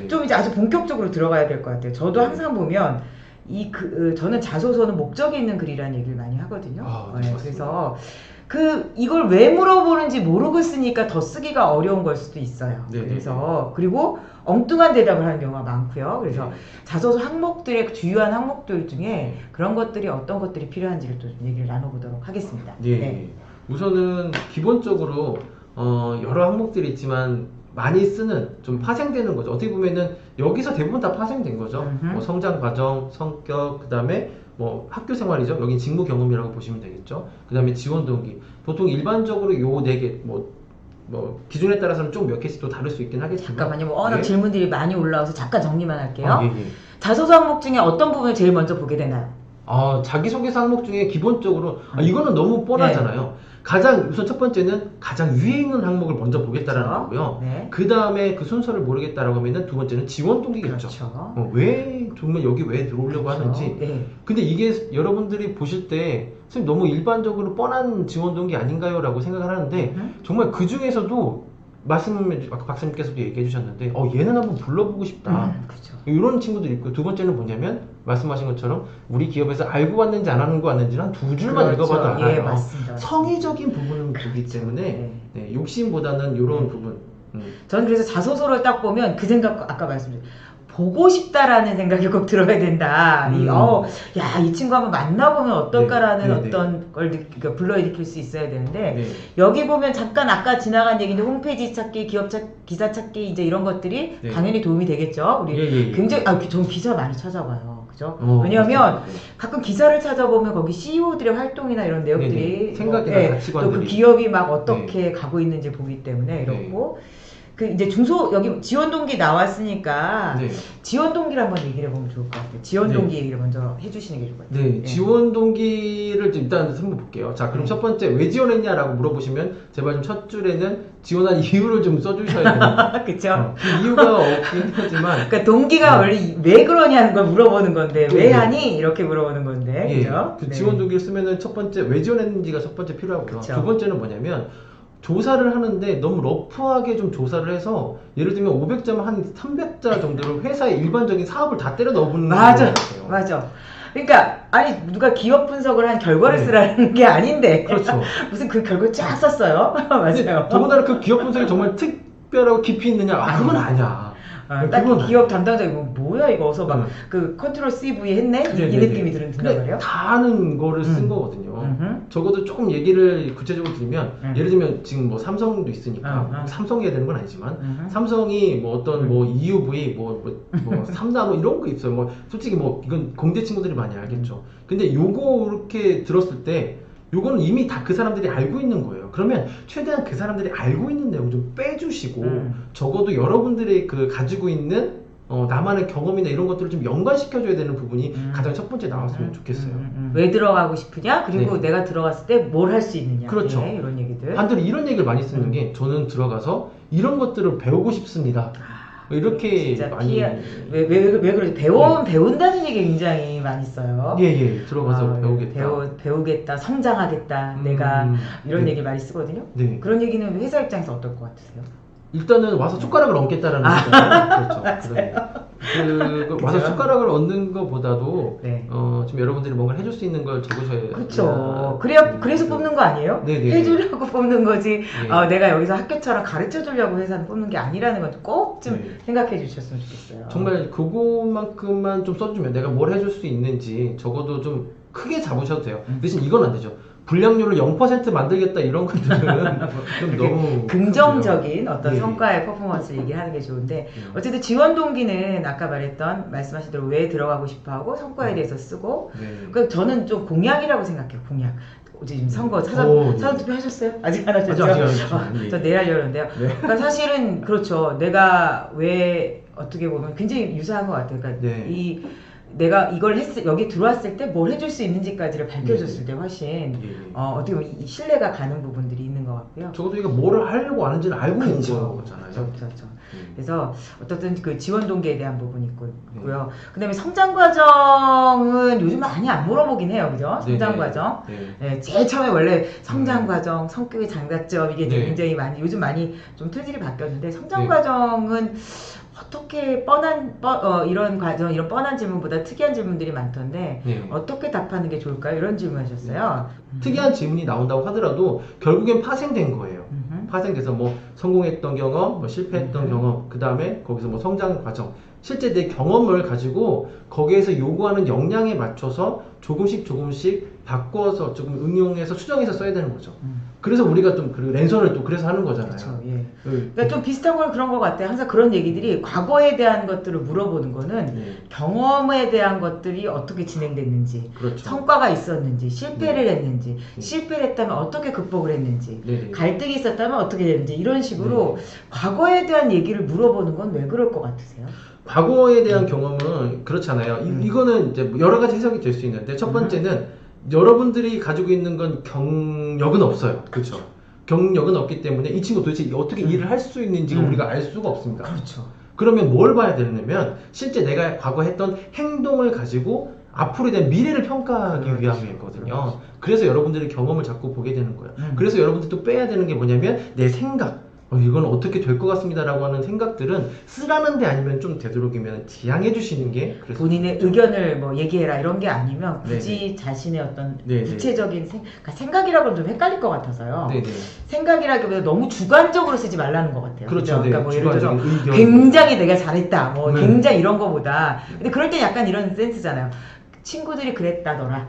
좀 이제 아주 본격적으로 들어가야 될 것 같아요. 저도 항상 보면 저는 자소서는 목적이 있는 글이라는 얘기를 많이 하거든요. 그래서 이걸 왜 물어보는지 모르고 쓰니까 더 쓰기가 어려운 걸 수도 있어요. 그래서 그리고 엉뚱한 대답을 하는 경우가 많고요. 그래서 자소서 항목들의 주요한 항목들 중에 그런 것들이 어떤 것들이 필요한지를 또 얘기를 나눠보도록 하겠습니다. 우선은 기본적으로 여러 항목들이 있지만 많이 쓰는 좀 파생되는 거죠. 어떻게 보면은 여기서 대부분 다 파생된 거죠. 뭐 성장 과정, 성격, 그 다음에 뭐 학교 생활이죠. 여기 직무 경험이라고 보시면 되겠죠. 그 다음에 지원 동기. 보통 일반적으로 요 네 개 뭐 기준에 따라서는 좀 몇 개씩 또 다를 수 있긴 하겠지만. 잠깐만요. 워낙 질문들이 많이 올라와서 잠깐 정리만 할게요. 자소서 항목 중에 어떤 부분을 제일 먼저 보게 되나요? 자기소개서 항목 중에 기본적으로 이거는 너무 뻔하잖아요. 우선 첫 번째는 가장 위에 있는 항목을 먼저 보겠다라는 거고요. 그 다음에 그 순서를 모르겠다라고 하면은 두 번째는 지원 동기겠죠. 왜 정말 여기 왜 들어오려고 하는지. 근데 이게 여러분들이 보실 때 선생님 너무 일반적으로 뻔한 지원 동기 아닌가요? 라고 생각을 하는데 정말 그 중에서도 아까 박사님께서도 얘기해 주셨는데 얘는 한번 불러보고 싶다. 이런 친구들이 있고요. 두 번째는 뭐냐면 말씀하신 것처럼 우리 기업에서 알고 왔는지 안 알고 왔는지는 한 두 줄만 읽어봐도 알아요. 맞습니다. 성의적인 부분은 보기 때문에 욕심보다는 이런 부분. 저는 그래서 자소서를 딱 보면 그 생각 아까 말씀드린 보고 싶다라는 생각이 꼭 들어야 된다. 이 친구 한번 만나보면 어떨까라는 어떤 걸 불러일으킬 수 있어야 되는데 여기 보면 잠깐 아까 지나간 얘기인데 홈페이지 찾기, 기사 찾기 이제 이런 것들이 당연히 도움이 되겠죠. 우리 굉장히 저는 기사 많이 찾아봐요. 그죠? 왜냐하면 가끔 기사를 찾아보면 거기 CEO들의 활동이나 이런 내용들이 생각이나 가치관들이 또 그 기업이 막 어떻게 가고 있는지 보기 때문에 이렇고 이제 여기 지원 동기 나왔으니까 지원 동기를 한번 얘기를 해보면 좋을 것 같아요. 지원 동기 얘기를 먼저 해주시는 게 좋을 것 같아요. 지원 동기를 일단 한번 볼게요. 자, 그럼 첫 번째 왜 지원했냐라고 물어보시면 제발 좀 첫 줄에는 지원한 이유를 좀 써주셔야 됩니다. 그쵸? 그 이유가 없긴 하지만 그러니까 동기가 원래 왜 그러냐는 걸 물어보는 건데 왜 하니? 이렇게 물어보는 건데 그죠? 그 지원 동기를 쓰면은 첫 번째 왜 지원했는지가 첫 번째 필요하고요. 두 번째는 뭐냐면 조사를 하는데 너무 러프하게 좀 조사를 해서 예를 들면 500자 한 300자 정도를 회사의 일반적인 사업을 다 때려 넣어보는 맞아. 그러니까 누가 기업 분석을 한 결과를 쓰라는 게 아닌데 무슨 그 결과 쫙 썼어요. 맞아요. 더군다나 그 기업 분석이 정말 특별하고 깊이 있느냐? 그건 아니야. 딱 기업 담당자 뭐야 이거 어서 막 그 컨트롤 CV 했네? 이 느낌이 든단 말이에요. 다 아는 거를 쓴 거거든요. 적어도 조금 얘기를 구체적으로 드리면 예를 들면 지금 뭐 삼성도 있으니까 삼성이 해야 되는 건 아니지만 삼성이 뭐 어떤 뭐 EUV 뭐 3나노 이런 거 있어요. 뭐 솔직히 뭐 이건 공대 친구들이 많이 알겠죠. 근데 요거 이렇게 들었을 때 요거는 이미 다 그 사람들이 알고 있는 거예요. 그러면 최대한 그 사람들이 알고 있는 내용 좀 빼주시고 적어도 여러분들이 가지고 있는 나만의 경험이나 이런 것들을 좀 연관시켜줘야 되는 부분이 가장 첫 번째 나왔으면 좋겠어요. 왜 들어가고 싶으냐? 그리고 내가 들어갔을 때 뭘 할 수 있느냐? 그렇죠. 이런 얘기들. 반대로 이런 얘기를 많이 쓰는 게 저는 들어가서 이런 것들을 배우고 싶습니다. 이렇게 많이 왜 그러지? 배운다는 얘기 굉장히 많이 써요. 들어가서 배우겠다. 배우겠다, 성장하겠다, 내가 이런 얘기 많이 쓰거든요. 그런 얘기는 회사 입장에서 어떨 것 같으세요? 일단은 와서 숟가락을 얹겠다라는 거죠. 그렇죠. 와서 숟가락을 얹는 것보다도 좀 여러분들이 뭔가 해줄 수 있는 걸 적으셔야. 그렇죠. 그래서 뽑는 거 아니에요? 해주려고 뽑는 거지. 내가 여기서 학교처럼 가르쳐 주려고 회사는 뽑는 게 아니라는 건 꼭 좀 생각해 주셨으면 좋겠어요. 정말 그것만큼만 좀 써주면 내가 뭘 해줄 수 있는지 적어도 좀 크게 잡으셔도 돼요. 대신 이건 안 되죠. 불량률을 0% 만들겠다 이런 것들은 좀 너무 긍정적인 어떤 성과의 퍼포먼스를 얘기하는 게 좋은데 어쨌든 지원 동기는 아까 말씀하신 대로 왜 들어가고 싶어하고 성과에 대해서 쓰고 그러니까 저는 좀 공약이라고 생각해요. 공약. 지금 선거 사전투표 하셨어요? 아직 안 하셨죠? 저 내일 하려고 하는데요. 그러니까 사실은 그렇죠. 내가 왜 어떻게 보면 굉장히 유사한 것 같아요. 그러니까 내가 이걸 여기 들어왔을 때 뭘 해줄 수 있는지까지를 밝혀줬을 때 훨씬 어떻게 보면 신뢰가 가는 부분들이 있는 것 같고요. 적어도 이거 뭘 하려고 하는지를 알고 있는 거잖아요. 그렇죠. 그래서 어떻든 그 지원 동기에 대한 부분이 있고요. 그다음에 성장 과정은 요즘 많이 안 물어보긴 해요, 그죠? 성장 과정. 네, 제일 처음에 원래 성장 과정, 성격의 장단점 이게 굉장히 많이 요즘 많이 좀 틀들이 바뀌었는데 성장 과정은 어떻게 이런 과정, 이런 뻔한 질문보다 특이한 질문들이 많던데 어떻게 답하는 게 좋을까요? 이런 질문하셨어요. 특이한 질문이 나온다고 하더라도 결국엔 파생된 거예요. 파생돼서 뭐 성공했던 경험, 뭐 실패했던 경험, 그 다음에 거기서 뭐 성장 과정, 실제 내 경험을 가지고 거기에서 요구하는 역량에 맞춰서 조금씩 바꿔서 조금 응용해서 수정해서 써야 되는 거죠. 그래서 우리가 좀 랜선을 또 그래서 하는 거잖아요. 그렇죠. 예. 그러니까 좀 비슷한 건 그런 것 같아요. 항상 그런 얘기들이 과거에 대한 것들을 물어보는 거는 경험에 대한 것들이 어떻게 진행됐는지, 성과가 있었는지, 실패를 했는지, 실패를 했다면 어떻게 극복을 했는지, 갈등이 있었다면 어떻게 됐는지 이런 식으로 과거에 대한 얘기를 물어보는 건 왜 그럴 것 같으세요? 과거에 대한 경험은 그렇잖아요. 이거는 이제 여러 가지 해석이 될 수 있는데 첫 번째는 여러분들이 가지고 있는 건 경력은 없어요. 그렇죠. 경력은 없기 때문에 이 친구 도대체 어떻게 일을 할 수 있는지가 우리가 알 수가 없습니다. 그렇죠. 그러면 뭘 봐야 되냐면 실제 내가 과거 했던 행동을 가지고 앞으로에 대한 미래를 평가하기 위함이었거든요. 그래서 여러분들이 경험을 자꾸 보게 되는 거예요. 그래서 여러분들이 또 빼야 되는 게 뭐냐면 내 생각. 이건 어떻게 될 것 같습니다 라고 하는 생각들은 쓰라는데 아니면 좀 되도록이면 지양해 주시는 게 본인의 의견을 뭐 얘기해라 이런 게 아니면 굳이 자신의 어떤 구체적인 그러니까 생각이라고는 좀 헷갈릴 것 같아서요. 생각이라기보다 너무 주관적으로 쓰지 말라는 것 같아요. 그렇죠. 그러니까 뭐 예를 들어서 굉장히 내가 잘했다 뭐 굉장히 이런 거보다 근데 그럴 때 약간 이런 센스잖아요. 친구들이 그랬다더라.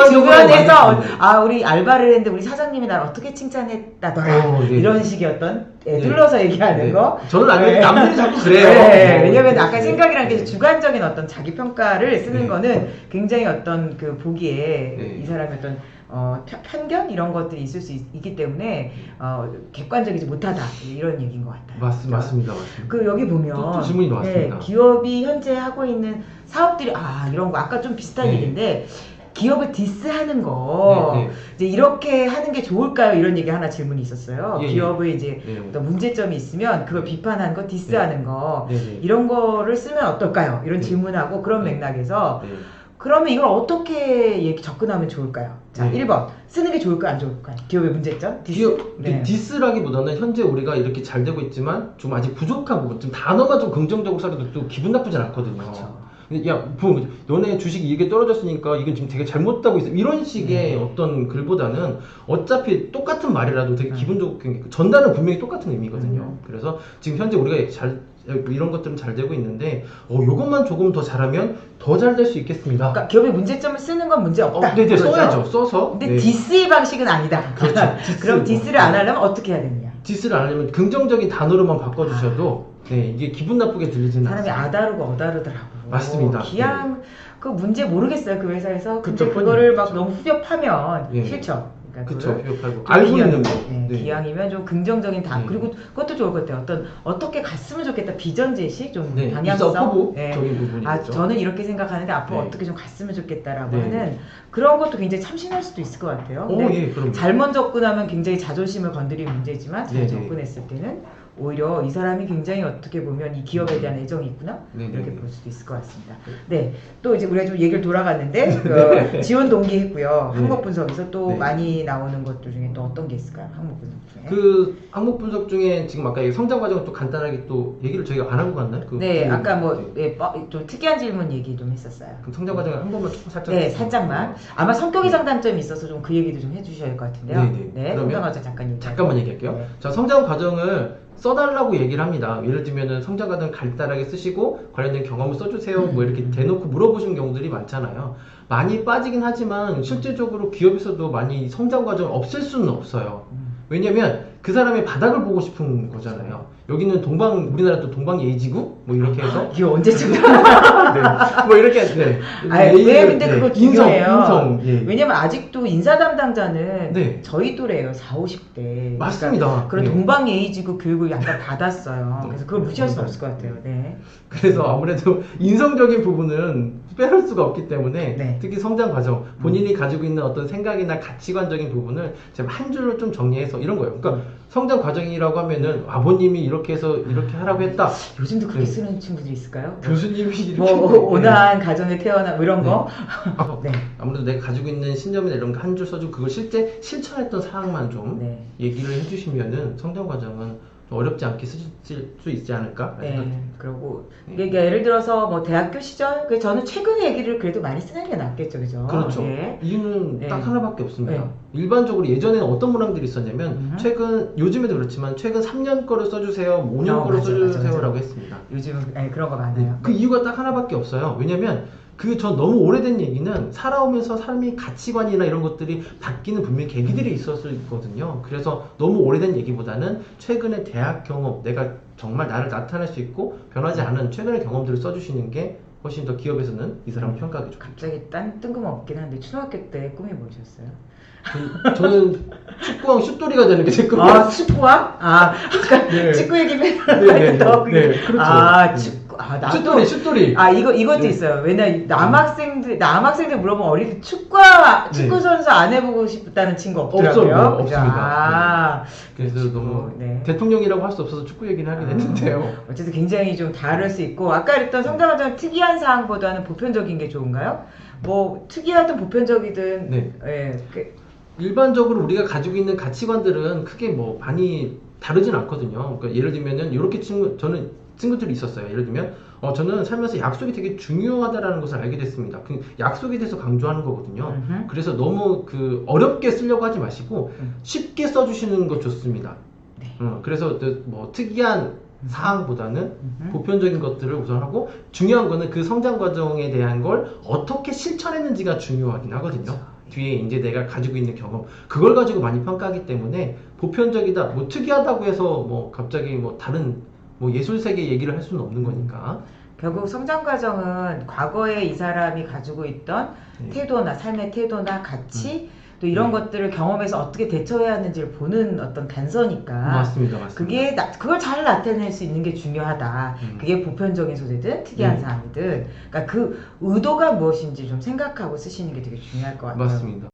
주변에서 우리 알바를 했는데 우리 사장님이 나를 어떻게 칭찬했다더라. 이런 식의 어떤 둘러서 얘기하는 거. 저는 안 그래도 남들이 자꾸 그래요. 왜냐면 아까 생각이라는 게 주관적인 어떤 자기 평가를 쓰는 거는 굉장히 어떤 그 보기에 이 사람의 어떤 편견 이런 것들이 있을 수 있기 때문에 객관적이지 못하다 이런 얘기인 것 같아요. 맞습니다. 그 여기 보면 또 질문이 나왔습니다. 기업이 현재 하고 있는 사업들이 이런 거 아까 좀 비슷한 얘기인데 기업을 디스하는 거 이제 이렇게 하는 게 좋을까요? 이런 얘기 하나 질문이 있었어요. 기업을 이제 어떤 문제점이 있으면 그걸 비판하는 거, 디스하는 거 이런 거를 쓰면 어떨까요? 이런 질문하고 그런 맥락에서 그러면 이걸 어떻게 접근하면 좋을까요? 자, 1번. 쓰는 게 좋을까요? 안 좋을까요? 기업의 문제점? 디스라기보다는 현재 우리가 이렇게 잘 되고 있지만 좀 아직 부족한 부분, 좀 단어가 좀 긍정적으로 써도 또 기분 나쁘진 않거든요. 야, 너네 주식이 이게 떨어졌으니까 이건 지금 되게 잘못하고 있어. 이런 식의 어떤 글보다는 어차피 똑같은 말이라도 되게 기분 좋게 전달은 분명히 똑같은 의미거든요. 그래서 지금 현재 우리가 이런 것들은 잘 되고 있는데 이것만 조금 더 잘하면 더 잘 될 수 있겠습니다. 그러니까 기업의 문제점을 쓰는 건 문제 없다. 네, 써야죠. 써서. 근데 디스의 방식은 아니다. 그렇죠. 그럼 디스를 안 하려면 어떻게 해야 되느냐? 디스를 안 하려면 긍정적인 단어로만 바꿔주셔도 이게 기분 나쁘게 들리지는 사람이 아다르고 어다르더라고. 맞습니다. 그 문제 모르겠어요. 그 회사에서. 근데 그거를 막 너무 후벼파면 싫죠. 그렇죠. 후벼파고 알고 있는 거. 기왕이면 좀 긍정적인 그리고 그것도 좋을 것 같아요. 어떻게 갔으면 좋겠다. 비전 제시, 좀 방향성. 적인 부분이죠. 저는 이렇게 생각하는데 앞으로 어떻게 좀 갔으면 좋겠다라고 하는 그런 것도 굉장히 참신할 수도 있을 것 같아요. 잘못 접근하면 굉장히 자존심을 건드리는 문제지만 잘 접근했을 때는 오히려 이 사람이 굉장히 어떻게 보면 이 기업에 대한 애정이 있구나 이렇게 볼 수도 있을 것 같습니다. 또 이제 우리가 좀 얘기를 돌아갔는데 지원 동기 했고요. 항목 분석에서 또 많이 나오는 것들 중에 또 어떤 게 있을까요? 항목 분석 중에. 그 항목 분석 중에 지금 아까 성장 과정을 또 간단하게 또 얘기를 저희가 안 한 것 같나요? 아까 좀 특이한 질문 얘기 좀 했었어요. 그럼 성장 과정을 한 번만 살짝. 살짝만. 아마 성격의 장단점이 있어서 좀 그 얘기도 좀 해주셔야 할 것 같은데요. 성장 과정 잠깐만 얘기할게요. 자, 성장 과정을 써달라고 얘기를 합니다. 예를 들면은 성장 과정을 간단하게 쓰시고 관련된 경험을 써주세요. 뭐 이렇게 대놓고 물어보시는 경우들이 많잖아요. 많이 빠지긴 하지만 실질적으로 기업에서도 많이 성장 과정을 없앨 수는 없어요. 왜냐면 그 사람의 바닥을 보고 싶은 거잖아요. 여기는 우리나라 또 동방예의지구? 뭐 이렇게 해서. 이게 언제쯤? 뭐 이렇게, 왜 근데 그거 중요해요. 왜냐면 아직도 인사 담당자는 저희 또래예요. 40, 50대. 맞습니다. 그러니까 그런 동방예의지구 교육을 약간 받았어요. 그래서 그걸 무시할 수 없을 것 같아요. 그래서 아무래도 인성적인 부분은 빼놓을 수가 없기 때문에 특히 성장 과정, 본인이 가지고 있는 어떤 생각이나 가치관적인 부분을 제가 한 줄로 좀 정리해서 이런 거예요. 그러니까 성장 과정이라고 하면은 아버님이 이렇게 해서 이렇게 하라고 했다. 요즘도 그렇게 쓰는 친구들이 있을까요? 교수님이 이렇게 뭐 온화한 가정에 태어나 뭐 이런 거. 네. 아무래도 내가 가지고 있는 신념이나 이런 거 한 줄 써주고 그걸 실제 실천했던 사항만 좀 얘기를 해주시면은 성장 과정은 어렵지 않게 쓰실 수 있지 않을까? 네. 그리고 이게 예를 들어서 뭐 대학교 시절, 저는 최근의 얘기를 그래도 많이 쓰는 게 낫겠죠, 그죠? 그렇죠. 이유는 딱 하나밖에 없습니다. 일반적으로 예전에는 어떤 문항들이 있었냐면 요즘에도 그렇지만 최근 3년 거를 써주세요, 5년 거를 써주세요라고 했습니다. 요즘은 그런 거 많아요. 그 이유가 딱 하나밖에 없어요. 왜냐면 전 너무 오래된 얘기는 살아오면서 삶의 가치관이나 이런 것들이 바뀌는 분명히 계기들이 있었을 거거든요. 그래서 너무 오래된 얘기보다는 최근의 대학 경험, 내가 정말 나를 나타낼 수 있고 변하지 않은 최근의 경험들을 써주시는 게 훨씬 더 기업에서는 이 사람을 평가하기 좋겠죠. 갑자기 뜬금없긴 한데 초등학교 때 꿈이 뭐셨어요? 저는 축구왕 슛돌이가 되는 게 제 꿈이었어요. 축구왕? 그러니까 축구 얘기 맨날 그렇죠. 축구. 슛돌이. 이것도 있어요. 왜냐면 남학생들 물어보면 어릴 때 축구 선수 안 해보고 싶다는 친구 없더라고요. 없습니다. 그래서 너무 대통령이라고 할 수 없어서 축구 얘기를 하게 됐는데요. 어쨌든 굉장히 좀 다를 수 있고, 아까 그랬던 성장과정 특이한 사항보다는 보편적인 게 좋은가요? 뭐 특이하든 보편적이든. 일반적으로 우리가 가지고 있는 가치관들은 크게 뭐 많이 다르진 않거든요. 그러니까 예를 들면은 이렇게 저는 친구들이 있었어요. 예를 들면 저는 살면서 약속이 되게 중요하다라는 것을 알게 됐습니다. 그 약속에 대해서 강조하는 거거든요. 그래서 너무 어렵게 쓰려고 하지 마시고 쉽게 써주시는 거 좋습니다. 그래서 뭐 특이한 사항보다는 보편적인 것들을 우선하고, 중요한 거는 그 성장 과정에 대한 걸 어떻게 실천했는지가 중요하긴 하거든요. 뒤에 이제 내가 가지고 있는 경험, 그걸 가지고 많이 평가하기 때문에 보편적이다, 뭐 특이하다고 해서 뭐 갑자기 뭐 다른 뭐 예술 세계 얘기를 할 수는 없는 거니까. 결국 성장 과정은 과거에 이 사람이 가지고 있던 태도나 삶의 태도나 가치, 또 이런 것들을 경험해서 어떻게 대처해야 하는지를 보는 어떤 단서니까. 맞습니다. 그걸 잘 나타낼 수 있는 게 중요하다. 그게 보편적인 소재든 특이한 사항이든, 그러니까 그 의도가 무엇인지 좀 생각하고 쓰시는 게 되게 중요할 것 같아요. 맞습니다.